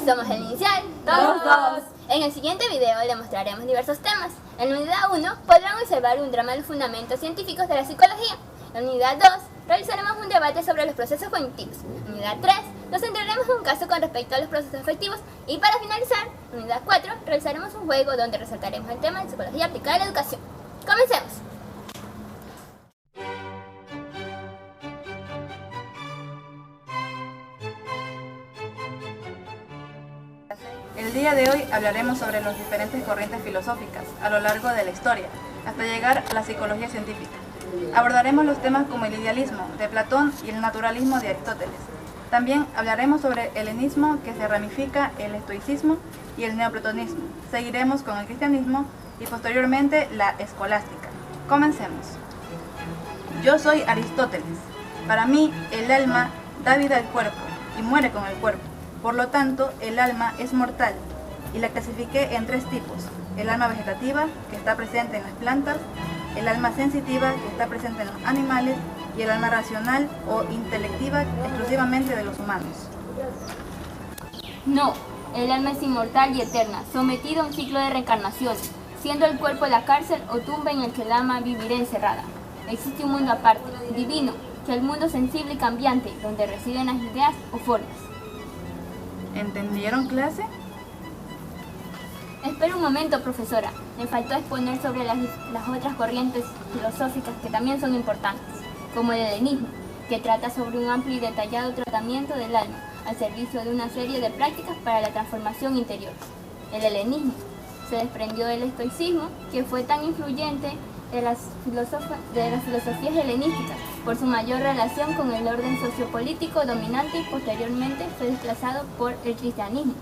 somos el inicial 2-2. En el siguiente video le mostraremos diversos temas. En la unidad 1 podrán observar un drama de los fundamentos científicos de la psicología. En la unidad 2 realizaremos un debate sobre los procesos cognitivos. En la unidad 3 nos centraremos en un caso con respecto a los procesos afectivos. Y para finalizar, en la unidad 4 realizaremos un juego donde resaltaremos el tema de psicología aplicada a la educación. ¡Comencemos! El día de hoy hablaremos sobre las diferentes corrientes filosóficas a lo largo de la historia, hasta llegar a la psicología científica. Abordaremos los temas como el idealismo de Platón y el naturalismo de Aristóteles. También hablaremos sobre el helenismo, que se ramifica el estoicismo y el neoplatonismo. Seguiremos con el cristianismo y posteriormente la escolástica. Comencemos. Yo soy Aristóteles. Para mí, el alma da vida al cuerpo y muere con el cuerpo. Por lo tanto, el alma es mortal y la clasifiqué en 3 tipos. El alma vegetativa, que está presente en las plantas, el alma sensitiva, que está presente en los animales, y el alma racional o intelectiva, exclusivamente de los humanos. No, el alma es inmortal y eterna, sometida a un ciclo de reencarnaciones, siendo el cuerpo la cárcel o tumba en el que el alma vivirá encerrada. Existe un mundo aparte, divino, que es el mundo sensible y cambiante, donde residen las ideas o formas. ¿Entendieron, clase? Espera un momento, profesora. Me faltó exponer sobre las otras corrientes filosóficas que también son importantes, como el helenismo, que trata sobre un amplio y detallado tratamiento del alma, al servicio de una serie de prácticas para la transformación interior. El helenismo se desprendió del estoicismo, que fue tan influyente de las filosofías helenísticas, por su mayor relación con el orden sociopolítico dominante, y posteriormente fue desplazado por el cristianismo,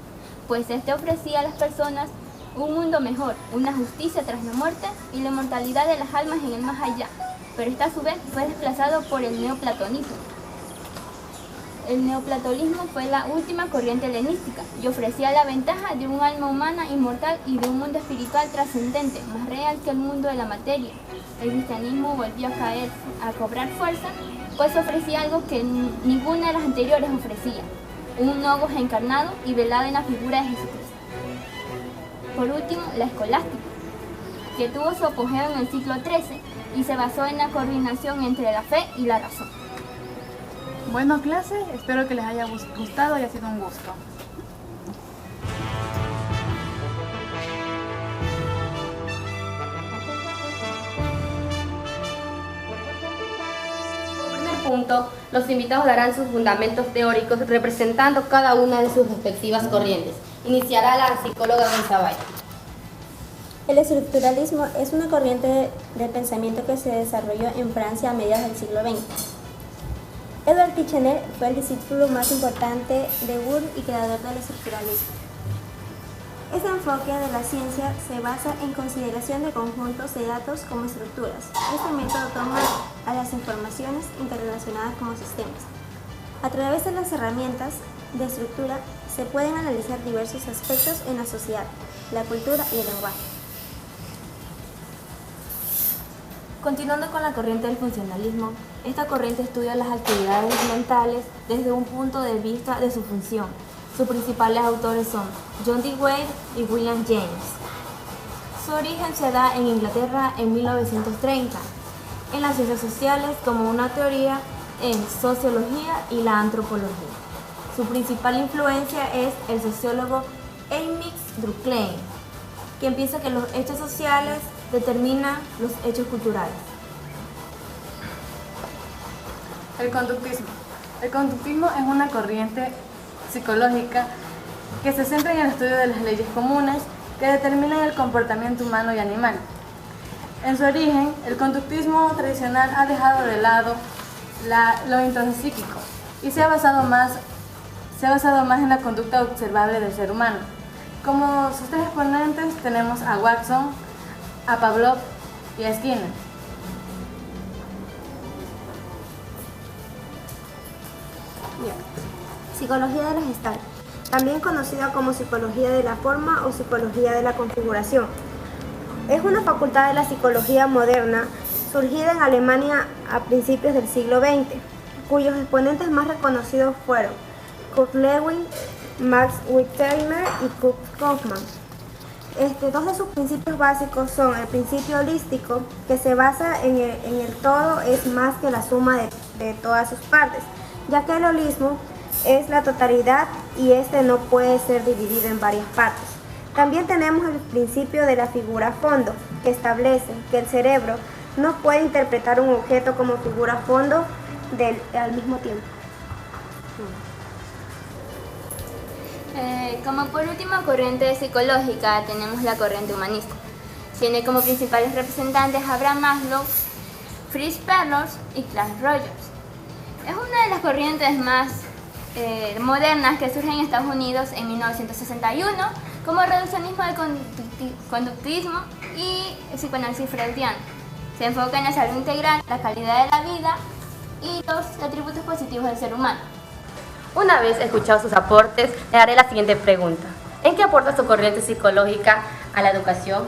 pues este ofrecía a las personas un mundo mejor, una justicia tras la muerte y la inmortalidad de las almas en el más allá, pero esta a su vez fue desplazado por el neoplatonismo. El neoplatonismo fue la última corriente helenística y ofrecía la ventaja de un alma humana inmortal y de un mundo espiritual trascendente, más real que el mundo de la materia. El cristianismo volvió a cobrar fuerza, pues ofrecía algo que ninguna de las anteriores ofrecía: un logos encarnado y velado en la figura de Jesucristo. Por último, la escolástica, que tuvo su apogeo en el siglo XIII y se basó en la coordinación entre la fe y la razón. Bueno, clase, espero que les haya gustado y ha sido un gusto. Punto, los invitados darán sus fundamentos teóricos representando cada una de sus respectivas corrientes. Iniciará la psicóloga González. El estructuralismo es una corriente de pensamiento que se desarrolló en Francia a mediados del siglo XX. Edward Titchener fue el discípulo más importante de Wundt y creador del estructuralismo. Este enfoque de la ciencia se basa en consideración de conjuntos de datos como estructuras. Este método toma a las informaciones interrelacionadas como sistemas. A través de las herramientas de estructura se pueden analizar diversos aspectos en la sociedad, la cultura y el lenguaje. Continuando con la corriente del funcionalismo, esta corriente estudia las actividades mentales desde un punto de vista de su función. Sus principales autores son John Dewey y William James. Su origen se da en Inglaterra en 1930, en las ciencias sociales como una teoría en sociología y la antropología. Su principal influencia es el sociólogo Heinrich Durkheim, quien piensa que los hechos sociales determinan los hechos culturales. El conductismo. El conductismo es una corriente psicológica que se centra en el estudio de las leyes comunes que determinan el comportamiento humano y animal. En su origen, el conductismo tradicional ha dejado de lado lo intrapsíquico y se ha basado más en la conducta observable del ser humano. Como sus 3 exponentes tenemos a Watson, a Pavlov y a Skinner. Psicología de la Gestalt, también conocida como psicología de la forma o psicología de la configuración. Es una facultad de la psicología moderna surgida en Alemania a principios del siglo XX, cuyos exponentes más reconocidos fueron Kurt Lewin, Max Wertheimer y Kurt Kaufman. Dos de sus principios básicos son el principio holístico, que se basa en el todo es más que la suma de todas sus partes, ya que el holismo es la totalidad y no puede ser dividido en varias partes. También tenemos el principio de la figura fondo, que establece que el cerebro no puede interpretar un objeto como figura fondo al mismo tiempo. Como por última corriente psicológica tenemos la corriente humanista. Tiene como principales representantes a Abraham Maslow, Fritz Perls y Carl Rogers. Es una de las corrientes más modernas que surge en Estados Unidos en 1961 como reduccionismo del conductismo y psicoanálisis freudiano. Se enfoca en la salud integral, la calidad de la vida y los atributos positivos del ser humano. Una vez escuchados sus aportes, le haré la siguiente pregunta. ¿En qué aporta su corriente psicológica a la educación?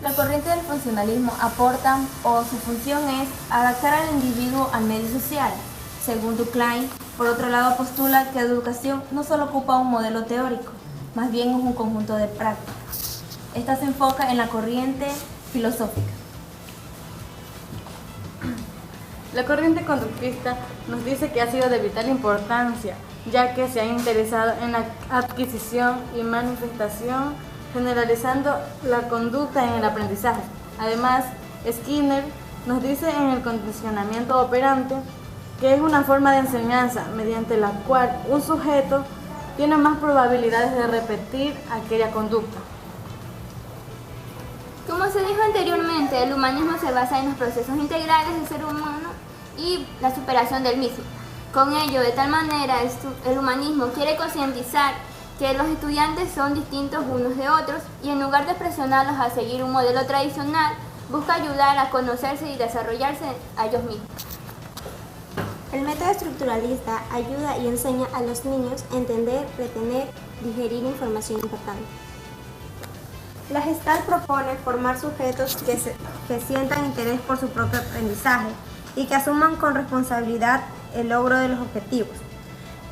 La corriente del funcionalismo aporta o su función es adaptar al individuo al medio social. Según Durkheim, por otro lado, postula que la educación no solo ocupa un modelo teórico, más bien es un conjunto de prácticas. Esta se enfoca en la corriente filosófica. La corriente conductista nos dice que ha sido de vital importancia, ya que se ha interesado en la adquisición y manifestación, generalizando la conducta en el aprendizaje. Además, Skinner nos dice en el condicionamiento operante que es una forma de enseñanza mediante la cual un sujeto tiene más probabilidades de repetir aquella conducta. Como se dijo anteriormente, el humanismo se basa en los procesos integrales del ser humano y la superación del mismo. Con ello, de tal manera, el humanismo quiere concientizar que los estudiantes son distintos unos de otros y en lugar de presionarlos a seguir un modelo tradicional, busca ayudar a conocerse y desarrollarse a ellos mismos. El método estructuralista ayuda y enseña a los niños a entender, retener, digerir información importante. La Gestalt propone formar sujetos que sientan interés por su propio aprendizaje y que asuman con responsabilidad el logro de los objetivos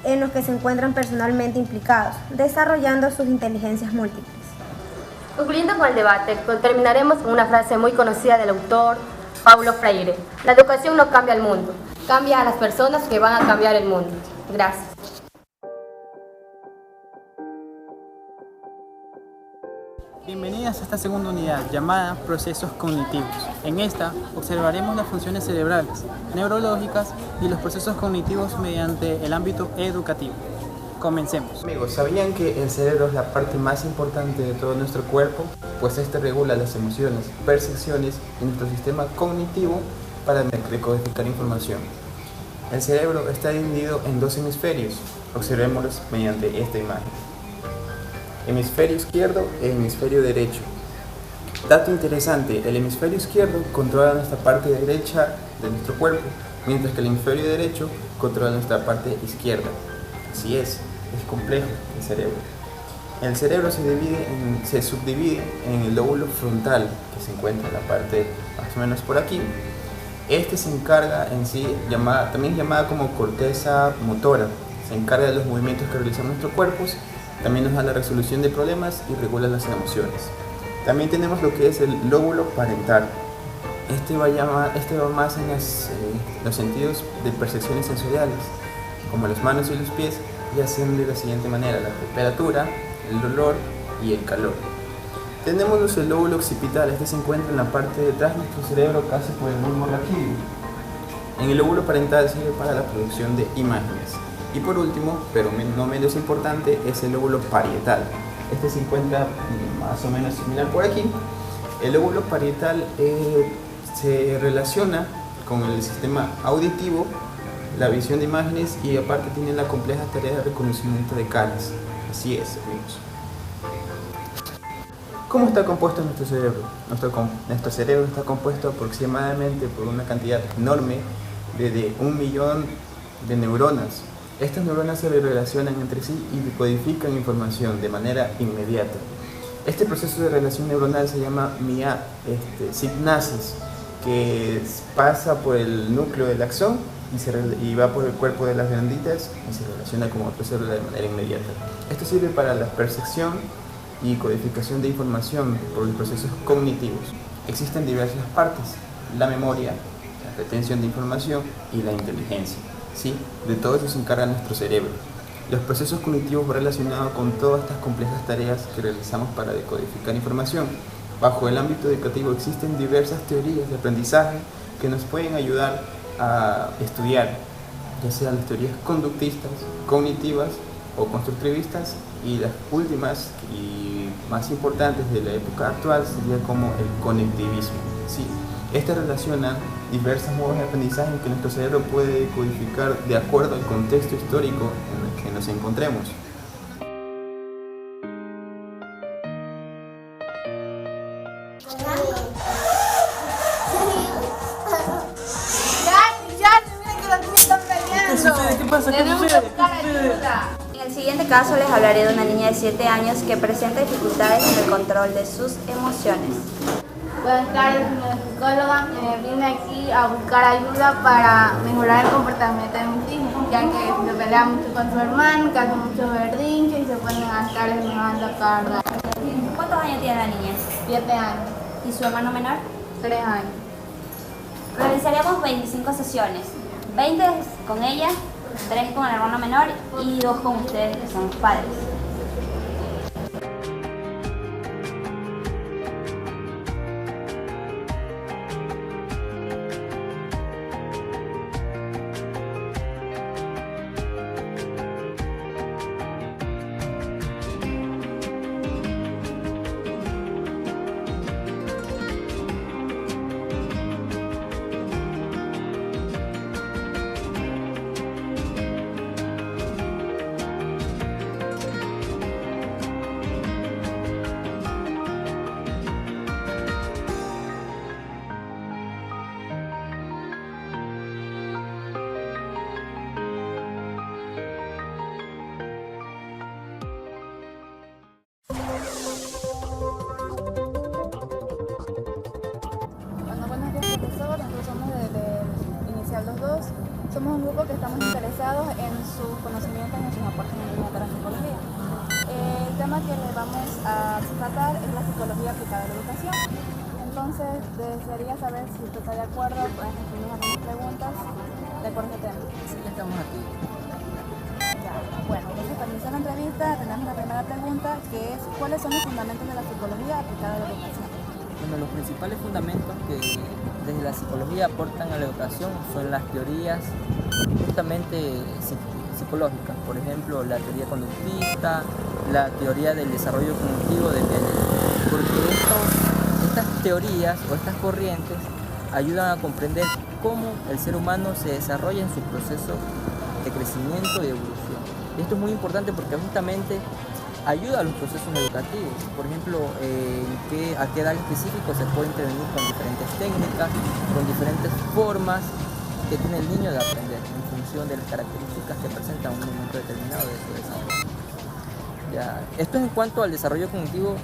en los que se encuentran personalmente implicados, desarrollando sus inteligencias múltiples. Concluyendo con el debate, terminaremos con una frase muy conocida del autor Paulo Freire. La educación no cambia el mundo, cambia a las personas que van a cambiar el mundo. Gracias. Bienvenidas a esta segunda unidad llamada Procesos Cognitivos. En esta observaremos las funciones cerebrales, neurológicas y los procesos cognitivos mediante el ámbito educativo. Comencemos. Amigos, ¿sabían que el cerebro es la parte más importante de todo nuestro cuerpo? Pues este regula las emociones, percepciones y nuestro sistema cognitivo para decodificar información. El cerebro está dividido en dos hemisferios. Observémoslos mediante esta imagen. Hemisferio izquierdo e hemisferio derecho. Dato interesante, el hemisferio izquierdo controla nuestra parte derecha de nuestro cuerpo, mientras que el hemisferio derecho controla nuestra parte izquierda. Así es complejo el cerebro. El cerebro se subdivide en el lóbulo frontal, que se encuentra en la parte más o menos por aquí. Este se encarga en sí, también llamada como corteza motora, se encarga de los movimientos que realizan nuestros cuerpos. También nos da la resolución de problemas y regula las emociones. También tenemos lo que es el lóbulo parental. Este va más en los sentidos de percepciones sensoriales, como las manos y los pies, y hacen de la siguiente manera: la temperatura, el dolor y el calor. Tenemos el lóbulo occipital. Este se encuentra en la parte de atrás de nuestro cerebro, casi por el bulbo raquídeo. En el lóbulo parental sirve para la producción de imágenes. Y por último, pero no menos importante, es el lóbulo parietal. Este se encuentra más o menos similar por aquí. El lóbulo parietal se relaciona con el sistema auditivo, la visión de imágenes y aparte tiene la compleja tarea de reconocimiento de caras. Así es, amigos. ¿Cómo está compuesto nuestro cerebro? Nuestro cerebro está compuesto aproximadamente por una cantidad enorme de 1 millón de neuronas. Estas neuronas se relacionan entre sí y codifican información de manera inmediata. Este proceso de relación neuronal se llama sinapsis, que pasa por el núcleo del axón y va por el cuerpo de las ganglias y se relaciona con otras células de manera inmediata. Esto sirve para la percepción y codificación de información por los procesos cognitivos. Existen diversas partes: la memoria, la retención de información y la inteligencia. ¿Sí? De todo eso se encarga nuestro cerebro. Los procesos cognitivos relacionados con todas estas complejas tareas que realizamos para decodificar información. Bajo el ámbito educativo existen diversas teorías de aprendizaje que nos pueden ayudar a estudiar, ya sean las teorías conductistas, cognitivas o constructivistas, y las últimas y más importantes de la época actual sería como el conectivismo. ¿Sí? Estas relacionan diversos modos de aprendizaje que nuestro cerebro puede codificar de acuerdo al contexto histórico en el que nos encontremos. ¿Qué pasa? ¿Qué sucede? En el siguiente caso les hablaré de una niña de 7 años que presenta dificultades en el control de sus emociones. Buenas tardes, señora psicóloga. Vine aquí a buscar ayuda para mejorar el comportamiento de mis hijos, ya que se pelea mucho con su hermano, que hace muchos berrinches y se ponen a estar enojando cada rato. ¿Cuántos años tiene la niña? 7 años, ¿Y su hermano menor? 3 años. Realizaremos 25 sesiones, 20 con ella, 3 con el hermano menor y 2 con ustedes que son los padres. Buenos días, profesor. Nosotros somos de Inicial 2. Somos un grupo que estamos interesados en sus conocimientos y en sus aportes en línea de la psicología. El tema que le vamos a tratar es la psicología aplicada a la educación. Entonces, desearía saber si usted está de acuerdo, pues responder algunas preguntas de acuerdo a este tema. Sí, estamos aquí. Ya. Bueno, entonces para iniciar la entrevista tenemos la primera pregunta, que es ¿cuáles son los fundamentos de la psicología aplicada a la educación? Bueno, los principales fundamentos que desde la psicología aportan a la educación son las teorías justamente psicológicas, por ejemplo, la teoría conductista, la teoría del desarrollo cognitivo de Piaget, porque estas teorías o estas corrientes ayudan a comprender cómo el ser humano se desarrolla en su proceso de crecimiento y evolución. Y esto es muy importante porque justamente ayuda a los procesos educativos, por ejemplo, a qué edad específico se puede intervenir con diferentes técnicas, con diferentes formas que tiene el niño de aprender en función de las características que presenta un momento determinado de su desarrollo. Ya, esto es en cuanto al desarrollo cognitivo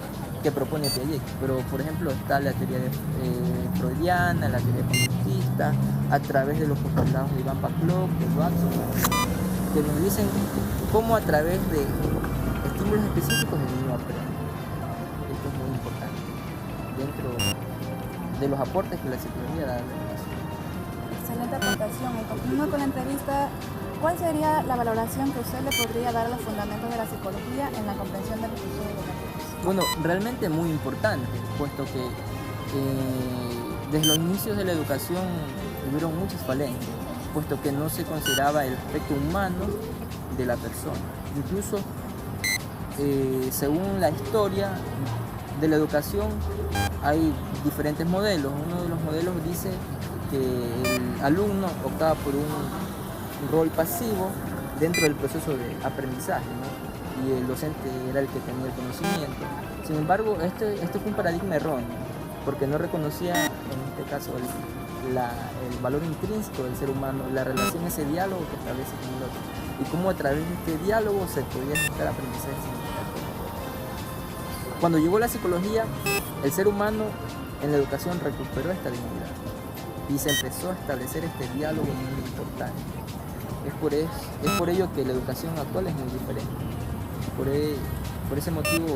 que propone Piaget, pero por ejemplo está la teoría freudiana, la teoría conductista, a través de los postulados de Ivan Pavlov, de Watson, que nos dicen cómo a través de estímulos específicos el niño aprende. Esto es muy importante dentro de los aportes que la psicología da a la educación. Excelente aportación. Y continuando con la entrevista, ¿cuál sería la valoración que usted le podría dar a los fundamentos de la psicología en la comprensión de los procesos educativos? Bueno, realmente muy importante, puesto que desde los inicios de la educación hubieron muchas falencias, puesto que no se consideraba el aspecto humano de la persona. Incluso según la historia de la educación hay diferentes modelos. Uno de los modelos dice que el alumno optaba por un rol pasivo dentro del proceso de aprendizaje, ¿no? Y el docente era el que tenía el conocimiento. Sin embargo, este fue un paradigma erróneo, porque no reconocía en este caso el valor intrínseco del ser humano, la relación, ese diálogo que establece con el otro, y cómo a través de este diálogo se podía generar aprendizaje significativo. Cuando llegó la psicología, el ser humano en la educación recuperó esta dignidad y se empezó a establecer este diálogo muy importante. Es por ello que la educación actual es muy diferente. Por ese motivo,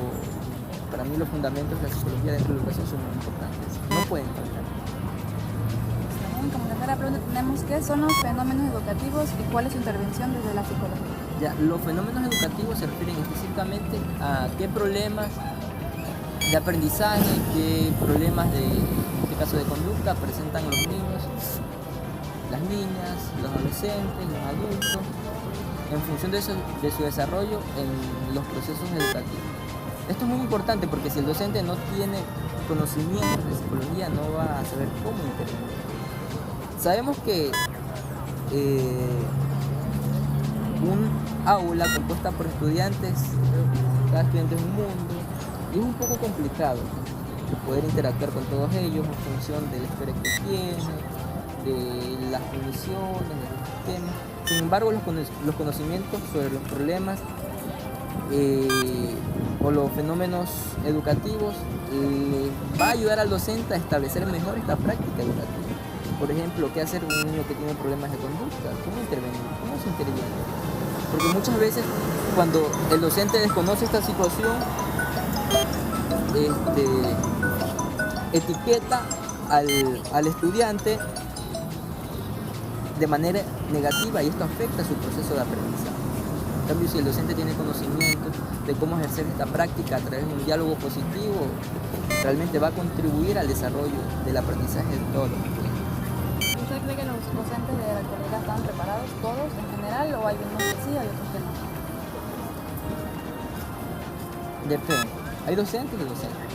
para mí los fundamentos de la psicología dentro de la educación son muy importantes, no pueden faltar. Como tercera pregunta tenemos qué son los fenómenos educativos y cuál es su intervención desde la psicología. Ya, los fenómenos educativos se refieren específicamente a qué problemas de aprendizaje, qué problemas en este caso de conducta presentan los niños, las niñas, los adolescentes, los adultos, en función de su desarrollo en los procesos educativos. Esto es muy importante porque si el docente no tiene conocimientos de psicología no va a saber cómo intervenir. Sabemos que un aula compuesta por estudiantes, cada estudiante es un mundo, y es un poco complicado poder interactuar con todos ellos en función del estrés que tiene, de las condiciones, de los sistemas. Sin embargo, los conocimientos sobre los problemas o los fenómenos educativos va a ayudar al docente a establecer mejor esta práctica educativa. Por ejemplo, ¿qué hacer un niño que tiene problemas de conducta? ¿Cómo intervenir? ¿Cómo se interviene? Porque muchas veces cuando el docente desconoce esta situación, etiqueta al estudiante de manera negativa y esto afecta su proceso de aprendizaje. En cambio, si el docente tiene conocimiento de cómo ejercer esta práctica a través de un diálogo positivo, realmente va a contribuir al desarrollo del aprendizaje de todos los estudiantes. ¿Usted cree que los docentes de la actualidad están preparados todos en general o hay unos que sí y otros que no? Depende. Hay docentes y docentes.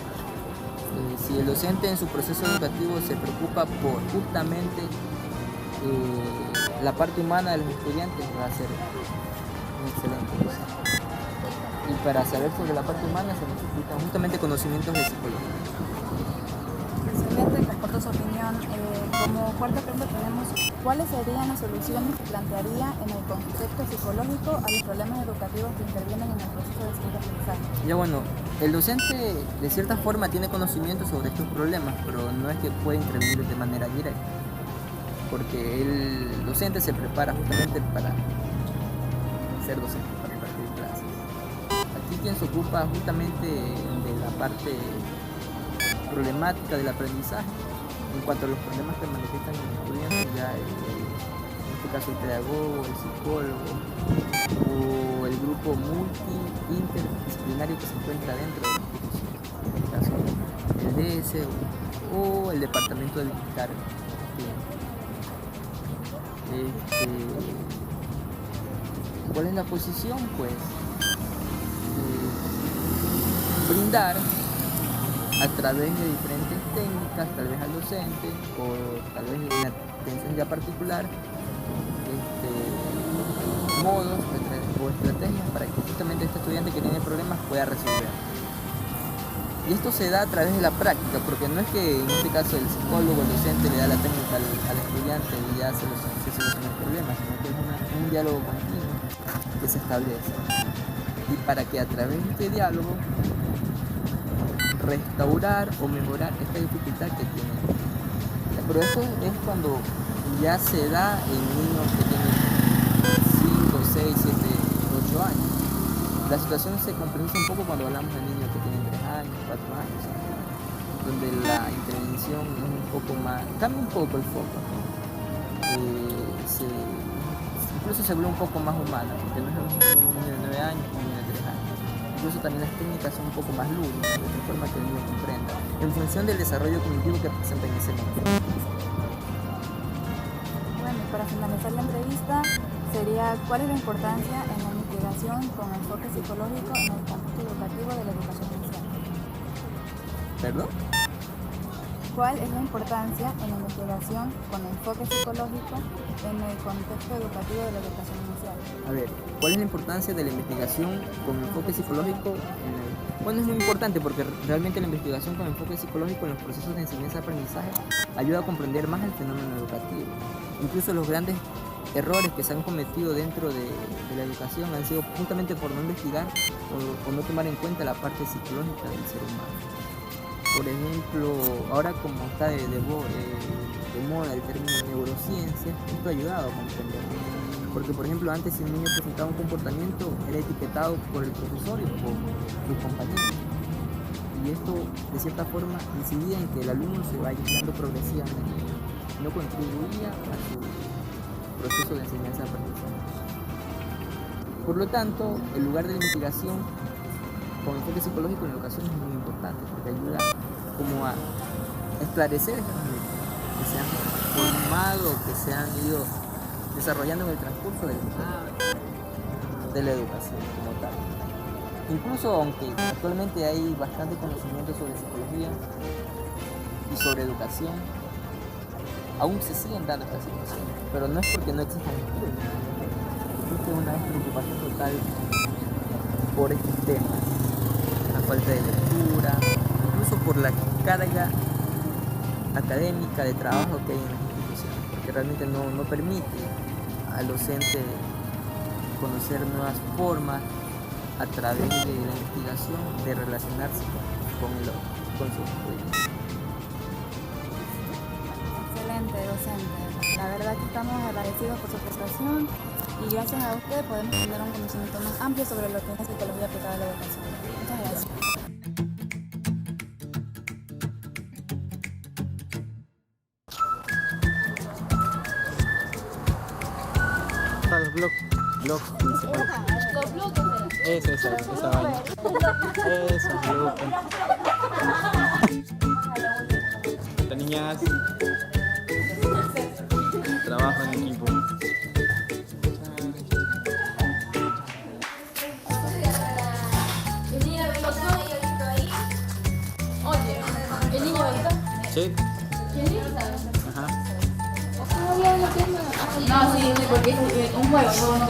Si el docente en su proceso educativo se preocupa por justamente la parte humana de los estudiantes, va a ser un excelente docente. Y para saber sobre la parte humana se necesitan justamente conocimientos de psicología. Excelente, comparto su opinión. Como cuarta pregunta tenemos, ¿cuáles serían las soluciones que plantearía en el concepto psicológico a los problemas educativos que intervienen en el proceso de aprendizaje? Ya bueno, el docente de cierta forma tiene conocimiento sobre estos problemas, pero no es que pueda intervenir de manera directa, porque el docente se prepara justamente para ser docente, para impartir clases. Aquí quien se ocupa justamente de la parte problemática del aprendizaje, en cuanto a los problemas que manifiestan los estudiantes, ya en este caso el pedagogo, el psicólogo o el grupo interdisciplinario que se encuentra dentro de la institución, en este caso el DS o el departamento de bienestar. ¿Cuál es la posición? Pues brindar a través de diferentes técnicas, tal vez al docente o tal vez en la atención ya particular, modos o estrategias para que justamente este estudiante que tiene problemas pueda resolver. Y esto se da a través de la práctica, porque no es que en este caso el psicólogo, el docente le da la técnica al estudiante y ya se soluciona el problema, sino que es un diálogo continuo que se establece. Y para que a través de este diálogo restaurar o mejorar esta dificultad que tiene. Pero esto es cuando ya se da en niños que tienen 5, 6, 7, 8 años. La situación se compensa un poco cuando hablamos de niños que tienen 3 años, 4 años, donde la intervención es un poco más, cambia un poco el foco. Incluso se vuelve un poco más humana, porque no es lo mismo tener un niño de 9 años que un niño de 3 años. Incluso también las técnicas son un poco más lúdicas, de tal forma que el niño comprenda, en función del desarrollo cognitivo que presenta en ese momento. Bueno, para finalizar la entrevista, sería ¿cuál es la importancia en la investigación con enfoque psicológico en el contexto educativo de la educación inicial? ¿Perdón? ¿Cuál es la importancia en la investigación con enfoque psicológico en el contexto educativo de la educación inicial? A ver, ¿cuál es la importancia de la investigación con enfoque psicológico? Bueno, es muy importante porque realmente la investigación con enfoque psicológico en los procesos de enseñanza-aprendizaje ayuda a comprender más el fenómeno educativo. Incluso los grandes errores que se han cometido dentro de la educación han sido justamente por no investigar o no tomar en cuenta la parte psicológica del ser humano. Por ejemplo, ahora como está de moda el término neurociencia, esto ha ayudado a comprender. Porque, por ejemplo, antes si un niño presentaba un comportamiento, era etiquetado por el profesor y por sus compañeros. Y esto, de cierta forma, incidía en que el alumno se vaya aislando progresivamente. No contribuía a su proceso de enseñanza-aprendizaje. Por lo tanto, el lugar de la investigación con enfoque psicológico en la educación es muy importante porque ayuda como a esclarecer estos mitos que se han formado, que se han ido desarrollando en el transcurso de la educación como tal. Incluso aunque actualmente hay bastante conocimiento sobre psicología y sobre educación, aún se siguen dando estas situaciones, pero no es porque no existan estudios, existe una despreocupación total por estos temas, la falta de lectura, incluso por la carga académica de trabajo que hay en las instituciones, porque realmente no permite al docente conocer nuevas formas a través de la investigación de relacionarse con su estudiante. Excelente, docente. La verdad que estamos agradecidos por su prestación y gracias a usted podemos tener un conocimiento más amplio sobre lo que es la psicología aplicada a la educación. Muchas gracias. Blog principal. Esa vaina. Eso, blog. Estas niñas trabajo en equipo. Sí. Ajá. No, sí, porque es un juego, no